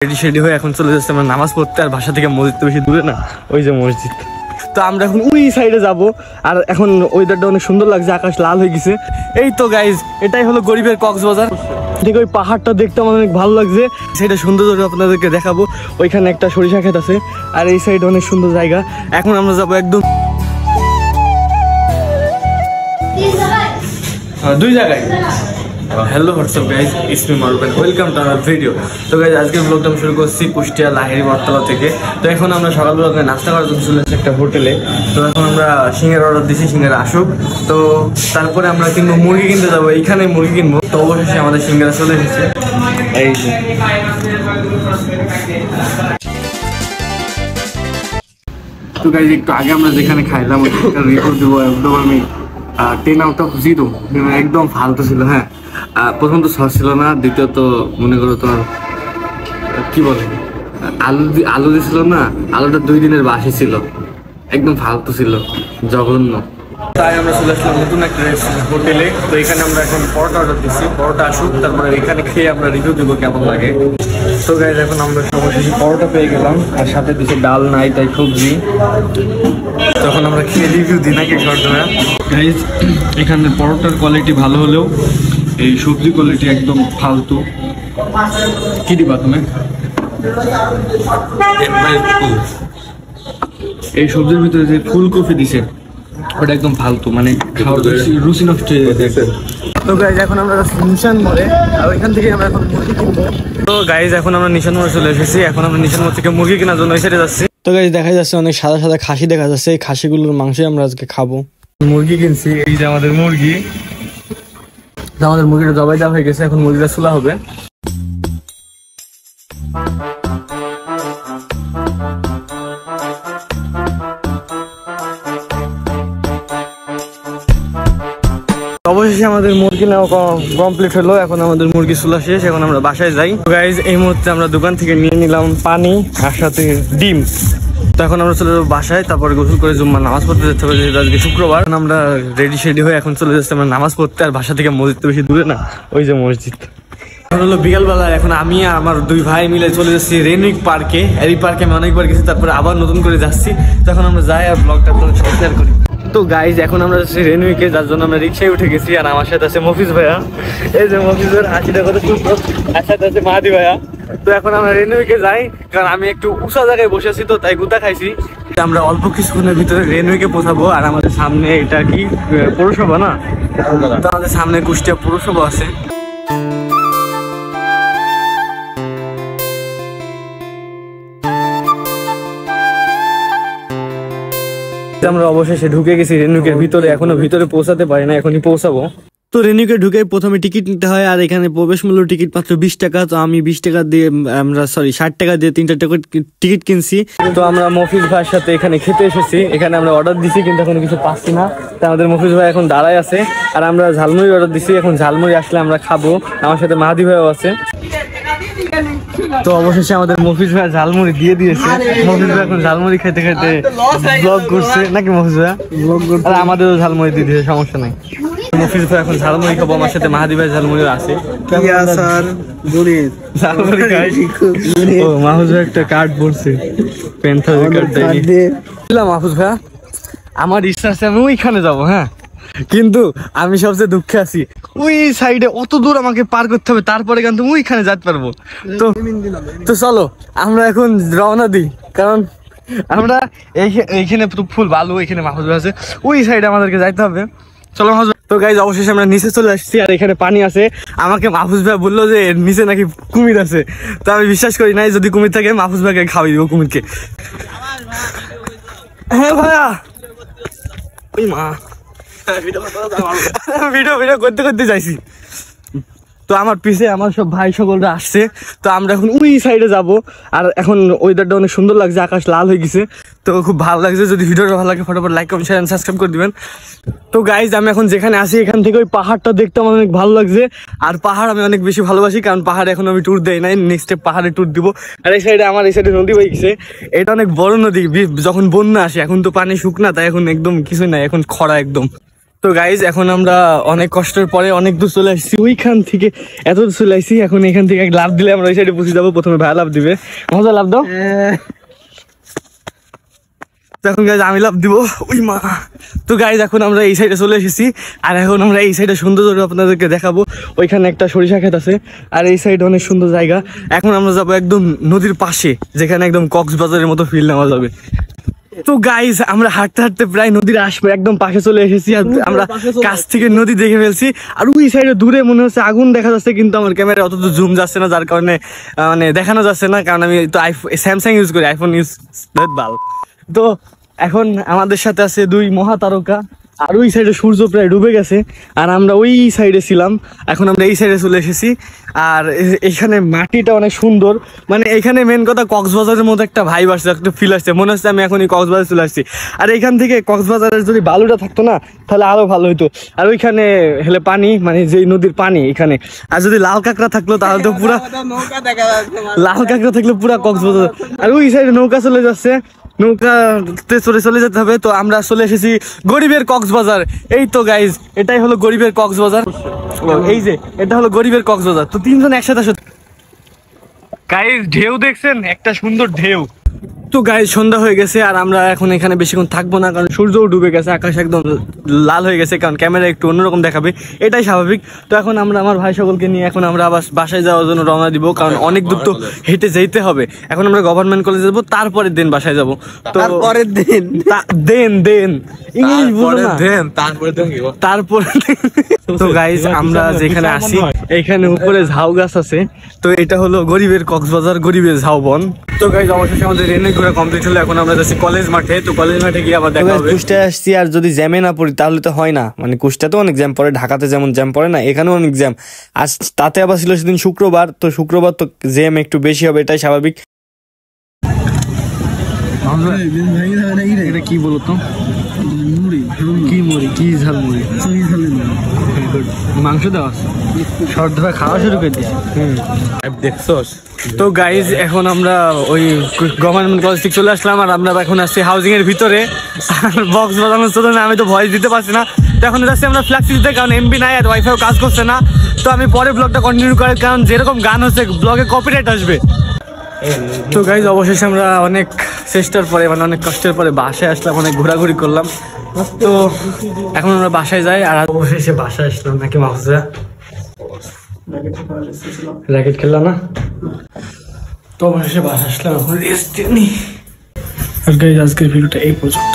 Ready হয়ে এখন চলে যাচ্ছে আমরা নামাজ পড়তে। আর বাসা থেকে মসজিদ তো বেশি দূরে না, ওই যে মসজিদ। তো আমরা এখন ওই সাইডে যাব। আর এখন ওয়েদারটা অনেক সুন্দর লাগছে, আকাশ লাল হয়ে গেছে। এই তো গাইজ, এটাই হলো গরিবের কক্সবাজার। ঠিক ওই পাহাড়টা দেখতে আমার অনেক ভালো লাগছে, সেটা সৌন্দর্য আপনাদেরকে দেখাবো। ওইখানে একটা সরিষা ক্ষেত আছে, আর এই সাইড অনেক সুন্দর জায়গা। এখন আমরা যাবো একদম দুই জায়গায়। Hello WhatsApp guys, it's me Maruf, welcome to our video. তো গাইজ আজকের ব্লগটা আমি শুরু করছি কুষ্টিয়া লাহিড়ী বটতলা থেকে। তো এখন আমরা সকালবেলা নাস্তা করার জন্য চলে এসেছি একটা হোটেলে। তো এখন আমরা সিঙ্গারা অর্ডার দিচ্ছি, সিঙ্গারা আসুক। তো তারপরে আমরা কিনবো মুরগি কিনতে যাবো, এইখানে মুরগি কিনবো। তো অবশেষে আমাদের সিঙ্গারা চলে এসেছে। এই যে তো গাইজ একটু আগে আমরা যেখানে খাইলাম ওইখানে রিপোর্ট দেবো একদম আমি 10 out of 0, একদম ফালতু ছিল। হ্যাঁ, প্রথম তো সস ছিল না, দ্বিতীয়ত মনে করো তোমার কি বলে আলু দিছিল না, আলুটা 2 দিনের বাসি ছিল, একদম ফালতু ছিল, জঘন্য। তাই আমরা চলে আসলাম নতুন একটা হোটেলে। তো এখানে আমরা এখন পরোটা অর্ডার দিচ্ছি, পরোটা আসুক, তারপরে এখানে খেয়ে আমরা রিভিউ দেবো কেমন লাগে। তো গাইজ এখন আমরা সর্বশেষে পরোটা পেয়ে গেলাম, আর সাথে দিচ্ছে ডাল নাই তাই সবজি। তখন আমরা খেয়ে রিভিউ দিই নাকি ঘটনা। গাইজ এখানে পরোটার কোয়ালিটি ভালো হলেও এই সবজি কোয়ালিটি একদম ফালতু। কি দিবা তুমি? এই সবজির ভিতরে যে ফুলকপি দিছে ওটা একদম ফালতু, মানে খাওয়ার রুচি নষ্ট হয়ে যেতে। তো গাইজ এখন আমরা নিশান মোড়ে, আর ওইখান থেকে আমরা এখন মুরগি কিনবো। তো গাইজ এখন আমরা নিশান মোড়ে চলে এসেছি। এখন আমরা নিশান মোড় থেকে মুরগি কেনার জন্য ওই সাইডে যাচ্ছি। তো গাইজ দেখা যাচ্ছে অনেক সাদা সাদা খাসি দেখা যাচ্ছে, এই খাসিগুলোর মাংসই আমরা আজকে খাবো। মুরগি কিনছি, এই যে আমাদের মুরগি। আমাদের মুরগিটা জবাই দেওয়া হয়ে গেছে, এখন মুরগিটা চুলা হবে। অবশেষে আমাদের মুরগি নেওয়া কমপ্লিট হলো। এখন আমাদের মুরগি চুলা শেষ, এখন আমরা বাসায় যাই। গাইজ এই মুহূর্তে আমরা দোকান থেকে নিয়ে নিলাম পানি আর সাথে ডিম। তো এখন আমরা চলে যাবো বাসায়, তারপরে গোসল করে জুম্মা নামাজ পড়তে যেতে হবে, যেহেতু আজকে শুক্রবার। আমরা রেডি হয়ে এখন চলে যাচ্ছি আমরা নামাজ পড়তে। আর বাসা থেকে মসজিদ তো বেশি দূরে না, ওই যে মসজিদ। এখন হলো বিকালবেলা, এখন আমি আমার 2 ভাই মিলে চলে যাচ্ছি রেনুইক পার্কে। এই পার্কে আমি অনেকবার গেছি, তারপরে আবার নতুন করে যাচ্ছি। তখন আমরা যাই আর ব্লগটা শেয়ার করি। তো গাইজ এখন আমরা যাচ্ছি রেনুইকে, যার জন্য আমরা রিক্সায় উঠে গেছি। আর আমার সাথে আছে মফিজ ভাইয়া, এই যে মফিজ ভাইয়ের হাসিটা কত সুন্দর, আর সাথে আছে মাহাদি ভাইয়া। তো এখন আমরা রেনুইকে যাই, কারণ আমি একটু উঁচা জায়গায় বসেছি, তো তাই গুতা খাইছি। আমরা অল্প কিছুক্ষণের ভিতরে রেনুইকে পৌঁছাবো। আর আমাদের সামনে এটা কি পৌরসভা না, তো আমাদের সামনে কুষ্টিয়া পৌরসভা আছে। আমরা অবশেষে ঢুকে গেছি রেনুকের ভিতরে, এখনো ভিতরে পৌঁছাতে পারি না, এখনই পৌঁছাবো। তো রেনুকে ঢুকে প্রথমে টিকিট নিতে হয়, আর এখানে প্রবেশ মূল্য টিকিট মাত্র 20 টাকা। তো আমি 20 টাকা দিয়ে 60 টাকা দিয়ে 3টা টিকিট কিনছি। তো আমরা মফিজ ভাইয়ের সাথে এখানে খেতে এসেছি। এখানে আমরা অর্ডার দিছি, কিন্তু এখন কিছু পাচ্ছি না। তো আমাদের মফিজ ভাই এখন দাঁড়ায় আছে, আর আমরা ঝালমুড়ি অর্ডার দিছি। এখন ঝালমুড়ি আসলে আমরা খাবো, আমার সাথে মাহাদি ভাইও আছে। তো অবশেষে আমাদের মফিজ ভাই ঝালমুড়ি দিয়ে দিয়েছে। মফিজ ভাই এখন ঝালমুড়ি খেতে খেতে ব্লগ করছে নাকি মফিজ ভাই? আর আমাদেরও ঝালমুড়ি দিয়ে দিয়েছে, সমস্যা নাই। মফিজ ভাই এখন ঝালমুড়ি খাবো, আমার সাথে মাহাদি ভাই ঝালমুড়ি আছে। মাহফুজ ভাই একটা কার্ড পড়ছে, মাহফুজ ভাই আমার ইচ্ছা আছে আমি ওইখানে যাবো। হ্যাঁ, কিন্তু আমি সবচেয়ে দুঃখে আছি, ওই সাইডে অত দূর আমাকে পার করতে হবে, তারপরে কিন্তু ওইখানে যেতে পারবো। তো চলো আমরা এখন রওনা দিই, কারণ আমরা এইখানে ফুল ভালো, এইখানে মাহফুজ ভাই আছে, ওই সাইডে আমাদেরকে যাইতে হবে। চলো মাহফুজ। তো গাইজ অবশেষে আমরা নিচে চলে আসছি, আর এখানে পানি আছে। আমাকে মাহফুজ ভাই বললো যে নিচে নাকি কুমির আছে, তো আমি বিশ্বাস করি নাই। যদি কুমির থাকে মাহফুজ ভাইকে খাওয়াই দিব কুমিরকে। হ্যাঁ ভাইয়া, ওই মা ভিডিও করতে করতে যাইছি। তো আমার পিছে আমার সব ভাই সকলরা আসছে। তো আমরা এখন ওই সাইডে যাব। আর এখন ওয়েদারটা অনেক সুন্দর লাগছে, আকাশ লাল হয়ে গেছে, তো খুব ভালো লাগছে। যদি ভিডিওটা ভালো লাগে ফটাফট লাইক কমেন্ট শেয়ার সাবস্ক্রাইব করে দিবেন। তো গাইজ আমি এখন যেখানে আছি এখান থেকে ওই পাহাড়টা দেখতে আমার অনেক ভালো লাগছে। আর পাহাড় আমি অনেক বেশি ভালোবাসি, কারণ পাহাড়ে এখন আমি ট্যুর দেই নাই, নেক্সট পাহাড়ে ট্যুর দিব। আর এই সাইডে আমার এই সাইডে নদী বয়ে গেছে, এটা অনেক বড় নদী। যখন বন্যা আসে, এখন তো পানি শুকনা, তাই এখন একদম কিছুই নাই, এখন খরা একদম। তো গাইজ এখন আমরা অনেক কষ্টের পরে অনেক দূর চলে আসছি, ওইখান থেকে এত দূর চলে আসছি। এখন এখান থেকে এক লাভ দিলে আমরা ওই সাইডে পৌঁছে যাবো। প্রথমে ভাই লাভ দিবে, মজা লাভ দাও। এখন গাইজ আমি লাভ দিব, ওই মা। তো গাইজ এখন আমরা এই সাইডে চলে এসেছি, আর এখন আমরা এই সাইডে সৌন্দর্য আপনাদেরকে দেখাবো। ওইখানে একটা সরিষা ক্ষেত আছে, আর এই সাইডে অনেক সুন্দর জায়গা। এখন আমরা যাবো একদম নদীর পাশে, যেখানে একদম কক্সবাজারের মতো ফিল নেওয়া যাবে। তো গাইজ আমরা হাঁটতে হাঁটতে প্রায় নদীর আসবে একদম পাশে চলে এসেছি, আর আমরা কাছ থেকে নদী দেখে ফেলছি। আর ওই সাইডে দূরে মনে হচ্ছে আগুন দেখা যাচ্ছে, কিন্তু আমার ক্যামেরা অত জুম যাচ্ছে না, যার কারণে মানে দেখানো যাচ্ছে না, কারণ আমি তো স্যামসাং ইউজ করি, আইফোন ইউজ বাল। তো এখন আমাদের সাথে আছে দুই মহাতারকা, আর ওই সাইডে সূর্য প্রায় ডুবে গেছে, আর আমরা ওই সাইডে ছিলাম, এখন আমরা এই সাইডে চলে এসেছি। আর এখানে মাটিটা অনেক সুন্দর, মানে এখানে মেন কথা কক্সবাজারের মতো একটা ভাইব আসছে, একটা ফিল আসছে, মনে হচ্ছে আমি এখনই কক্সবাজার চলে আসছি। আর এখান থেকে কক্সবাজারের যদি বালুটা থাকতো না, তাহলে আরো ভালো হতো। আর ওইখানে হেলে পানি, মানে যে নদীর পানি এখানে, আর যদি লাল কাঁকড়া থাকলো তাহলে তো পুরা লাল কাঁকড়া থাকলে পুরা কক্সবাজার। আর ওই সাইডে নৌকা চলে যাচ্ছে, নৌকাতে চলে যেতে হবে। তো আমরা চলে এসেছি গরিবের কক্সবাজার। এই তো গাইজ, এটাই হলো গরিবের কক্সবাজার। এই যে এটা হলো গরিবের কক্সবাজার। তো তিনজন একসাথে গাইজ ঢেউ দেখছেন, একটা সুন্দর ঢেউ। তো গাইজ সন্ধ্যা হয়ে গেছে, আর আমরা এখন এখানে বেশিক্ষণ থাকবো না, কারণ সূর্যও ডুবে গেছে, আকাশ একদম লাল হয়ে গেছে, কারণ ক্যামেরা একটু অন্যরকম দেখাবে, এটাই স্বাভাবিক। তো এখন আমরা আমার ভাই সকলকে নিয়ে এখন আমরা আবার বাসায় যাওয়ার জন্য রওনা দিব, কারণ অনেক দূর তো হেঁটে যেতে হবে। এখন আমরা গভর্নমেন্ট কলেজে যাবো, তারপরের দিন বাসায় যাবো। তো তারপরের দিন ইংলিশ বলো না, তারপরে। তো গাইজ আমরা যেখানে আসি, এইখানে উপরে ঝাউ গাছ আছে। তো এটা হলো গরিবের কক্সবাজার, গরিবের ঝাউবন। তো গাইজ অবশেষে আমাদের ট্রেনে ঘোরা কমপ্লিট হলো, এখন আমরা যাচ্ছি কলেজ মাঠে। তো কলেজ মাঠে গিয়ে আবার দেখা হবে। কুষ্টায় আসছি, আর যদি জ্যামে না পড়ি তাহলে তো হয় না। মানে কুষ্টাতে অনেক জ্যাম পড়ে, ঢাকাতে যেমন জ্যাম পড়ে না, এখানেও অনেক জ্যাম। আর তাতে আবার ছিল সেদিন শুক্রবার, তো শুক্রবার তো জ্যাম একটু বেশি হবে, এটাই স্বাভাবিক। এটা কি বলতো, কি মুড়ি, কি ঝাল মুড়ি, মাংস দেওয়া শর্ট ধরে খাওয়া শুরু করে দিয়েছি। দেখছোস? তো গাইজ এখন আমরা ওই গভর্নমেন্ট কলেজ থেকে চলে আসলাম, আর আমরা এখন আসছি হাউজিং এর ভিতরে। আর বক্স বাজানোর জন্য আমি তো ভয়েস দিতে পারছি না। তো এখন যাচ্ছি আমরা ফ্ল্যাক্সি দিতে, কারণ এমবি নাই আর ওয়াইফাইও কাজ করছে না। তো আমি পরে ব্লগটা কন্টিনিউ করি, কারণ যেরকম গান হচ্ছে ব্লগে কপিরাইট আসবে। তো গাইজ অবশেষে আমরা অনেক চেষ্টার পরে, মানে অনেক কষ্টের পরে বাসায় আসলাম, অনেক ঘোরাঘুরি করলাম। তো এখন আমরা বাসায় যাই, আর অবশেষে বাসায় আসলাম। নাকি মাহফুজা র্যাকেট খেললাম না? তো অবশেষে বাসায় আসলাম, এখন রেস্ট নিই। আর গাইজ আজকের ভিডিওটা এই পর্যন্ত।